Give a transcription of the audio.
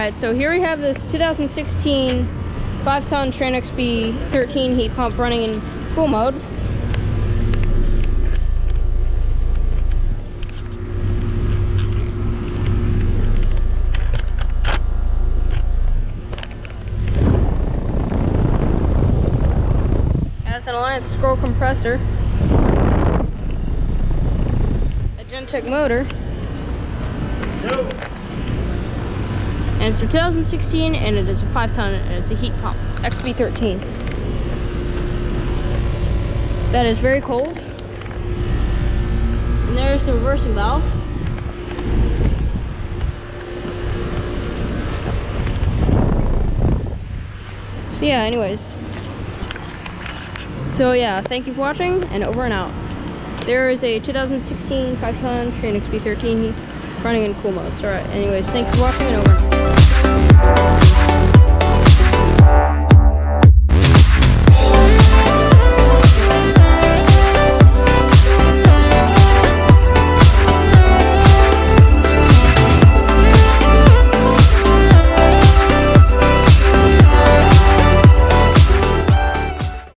Alright, so here we have this 2016 5-ton Trane XB13 heat pump running in cool mode. Has an Alliance scroll compressor, a Gentech motor. And it's for 2016, and it is a 5-ton, and it's a heat pump, XB13. That is very cold. And there's the reversing valve. So yeah, anyways. So yeah, thank you for watching, and over and out. There is a 2016 5-ton Trane XB13 running in cool mode. So alright, anyways, thanks for watching, and over and out.